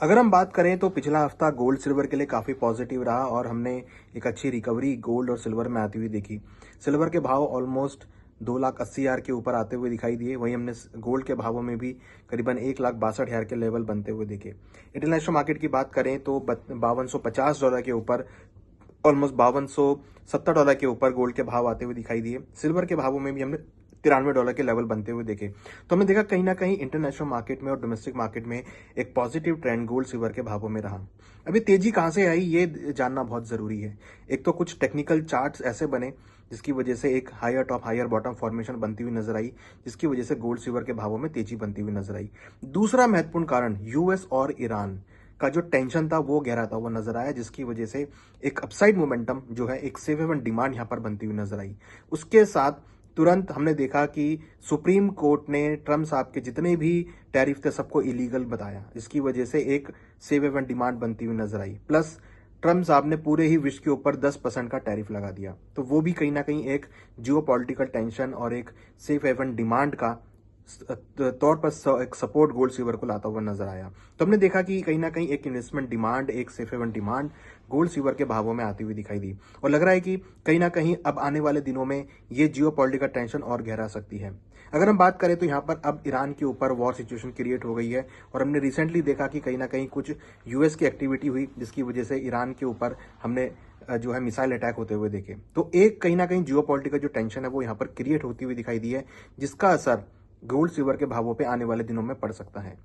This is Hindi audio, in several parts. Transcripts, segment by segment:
अगर हम बात करें तो पिछला हफ्ता गोल्ड सिल्वर के लिए काफ़ी पॉजिटिव रहा और हमने एक अच्छी रिकवरी गोल्ड और सिल्वर में आती हुई देखी। सिल्वर के भाव ऑलमोस्ट 2,80,000 के ऊपर आते हुए दिखाई दिए। वहीं हमने गोल्ड के भावों में भी करीबन 1,62,000 के लेवल बनते हुए देखे। इंटरनेशनल मार्केट की बात करें तो $5250 के ऊपर, ऑलमोस्ट $5270 के ऊपर गोल्ड के भाव आते हुए दिखाई दिए। सिल्वर के भावों में भी हमने $93 के लेवल बनते हुए देखे। तो हमने देखा कहीं ना कहीं इंटरनेशनल मार्केट में और डोमेस्टिक मार्केट में एक पॉजिटिव ट्रेंड गोल्ड सिल्वर के भावों में रहा। अभी तेजी कहां से आई ये जानना बहुत जरूरी है। एक तो कुछ टेक्निकल चार्ट्स ऐसे बने जिसकी वजह से एक higher top higher bottom formation बनती हुई नजर आई, जिसकी वजह से गोल्ड सिल्वर के भावों में तेजी बनती हुई नजर आई। दूसरा महत्वपूर्ण कारण यूएस और ईरान का जो टेंशन था वो गहराता हुआ नजर आया, जिसकी वजह से एक अपसाइड मोमेंटम जो है, एक सेफ हेवन डिमांड यहां पर बनती हुई नजर आई। उसके साथ तुरंत हमने देखा कि सुप्रीम कोर्ट ने ट्रम्प साहब के जितने भी टैरिफ थे सबको इलीगल बताया, जिसकी वजह से एक सेफ हेवन डिमांड बनती हुई नजर आई। प्लस ट्रम्प साहब ने पूरे ही विश्व के ऊपर 10% का टैरिफ लगा दिया, तो वो भी कहीं ना कहीं एक जियो पॉलिटिकल टेंशन और एक सेफ हेवन डिमांड का तौर पर एक सपोर्ट गोल्ड सिल्वर को लाता हुआ नजर आया। तो हमने देखा कि कहीं ना कहीं एक इन्वेस्टमेंट डिमांड, एक safe haven demand gold silver के भावों में आती हुई दिखाई दी, और लग रहा है कि कहीं ना कहीं अब आने वाले दिनों में ये जियो पॉलिटिकल टेंशन और गहरा सकती है। अगर हम बात करें तो यहाँ पर अब ईरान के ऊपर वॉर सिचुएशन क्रिएट हो गई है, और हमने रिसेंटली देखा कि कहीं ना कहीं कुछ यूएस की एक्टिविटी हुई, जिसकी वजह से ईरान के ऊपर हमने जो है मिसाइल अटैक होते हुए देखे। तो एक कहीं ना कहीं जियो पॉलिटिकल जो टेंशन है वो यहाँ पर क्रिएट होती हुई दिखाई दी है, जिसका असर गोल्ड सिल्वर के भावों पे आने वाले दिनों में पड़ सकता है।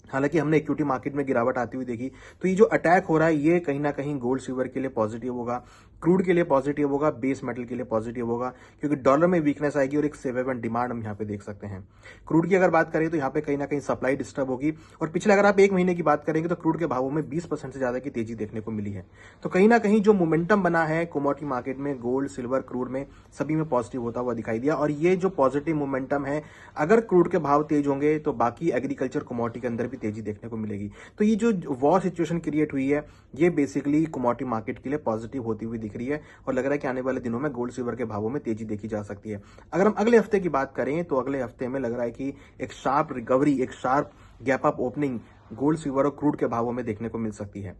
हालांकि हमने इक्विटी मार्केट में गिरावट आती हुई देखी, तो ये जो अटैक हो रहा है ये कहीं ना कहीं गोल्ड सिल्वर के लिए पॉजिटिव होगा, क्रूड के लिए पॉजिटिव होगा, बेस मेटल के लिए पॉजिटिव होगा, क्योंकि डॉलर में वीकनेस आएगी और एक सेफ हेवन डिमांड हम यहाँ पे देख सकते हैं। क्रूड की अगर बात करें तो यहाँ पे कहीं ना कहीं सप्लाई डिस्टर्ब होगी, और पिछले अगर आप एक महीने की बात करेंगे तो क्रूड के भावों में 20% से ज्यादा की तेजी देखने को मिली है। तो कहीं ना कहीं जो मोमेंटम बना है कमोडिटी मार्केट में, गोल्ड सिल्वर क्रूड में सभी में पॉजिटिव होता हुआ दिखाई दिया। और ये जो पॉजिटिव मोमेंटम है, अगर क्रूड के भाव तेज होंगे तो बाकी एग्रीकल्चर कमोडिटी के अंदर भी तेजी देखने को मिलेगी। तो ये जो वॉर सिचुएशन क्रिएट हुई है ये बेसिकली कमोडिटी मार्केट के लिए पॉजिटिव होती हुई दिख रही है, और लग रहा है कि आने वाले दिनों में गोल्ड सिल्वर के भावों में तेजी देखी जा सकती है। अगर हम अगले हफ्ते की बात करें तो अगले हफ्ते में लग रहा है कि एक शार्प रिकवरी, एक sharp gap up opening gold silver और क्रूड के भावों में देखने को मिल सकती है।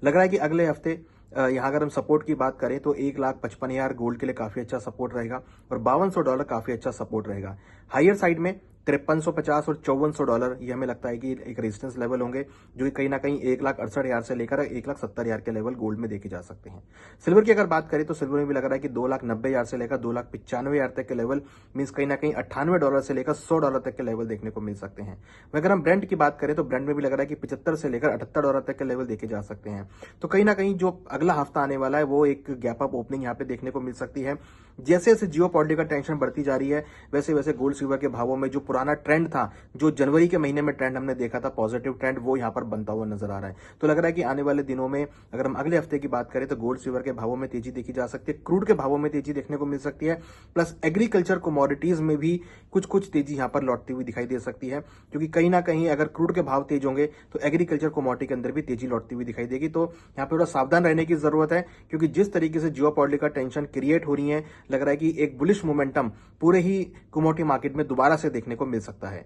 लग रहा है कि अगले हफ्ते यहाँ अगर हम सपोर्ट की बात करें तो 1,55,000 गोल्ड के लिए काफी अच्छा सपोर्ट रहेगा, और $5,200 काफी अच्छा सपोर्ट रहेगा। हायर साइड में $5350 और $5400 ये हमें लगता है कि एक रेजिस्टेंस लेवल होंगे, जो कि कहीं ना कहीं 1,68,000 से लेकर 1,70,000 के लेवल गोल्ड में देखे जा सकते हैं। सिल्वर की अगर बात करें तो सिल्वर में भी लग रहा है कि 2,90,000 से लेकर 2,95,000 तक के लेवल, मीन्स कहीं ना कहीं $98 से लेकर $100 तक के लेवल देखने को मिल सकते हैं। अगर हम ब्रेंट की बात करें तो ब्रेंट में भी लग रहा है कि 75 से लेकर $78 तक के लेवल देखे जा सकते हैं। तो कहीं ना कहीं जो अगला हफ्ता आने वाला है वो एक गैप अप ओपनिंग यहाँ पे देखने को मिल सकती है। जैसे जैसे जियो पॉलिटिकल टेंशन बढ़ती जा रही है वैसे वैसे गोल्ड सिल्वर के भावों में जो पुराना ट्रेंड था, जो जनवरी के महीने में ट्रेंड हमने देखा था पॉजिटिव ट्रेंड, वो यहाँ पर बनता हुआ नजर आ रहा है। तो लग रहा है कि आने वाले दिनों में अगर हम अगले हफ्ते की बात करें तो गोल्ड सिल्वर के भावों में तेजी देखी जा सकती है, क्रूड के भावों में तेजी देखने को मिल सकती है, प्लस एग्रीकल्चर कमोडिटीज में भी कुछ तेजी यहाँ पर लौटती हुई दिखाई दे सकती है, क्योंकि कहीं ना कहीं अगर क्रूड के भाव तेज होंगे तो एग्रीकल्चर कमोडिटी के अंदर भी तेजी लौटती हुई दिखाई देगी। तो यहाँ पर थोड़ा सावधान रहने की जरूरत है, क्योंकि जिस तरीके से जियो पॉलिटिकल टेंशन क्रिएट हो रही है, लग रहा है कि एक बुलिश मोमेंटम पूरे ही कमोडिटी मार्केट में दोबारा से देखने को मिल सकता है।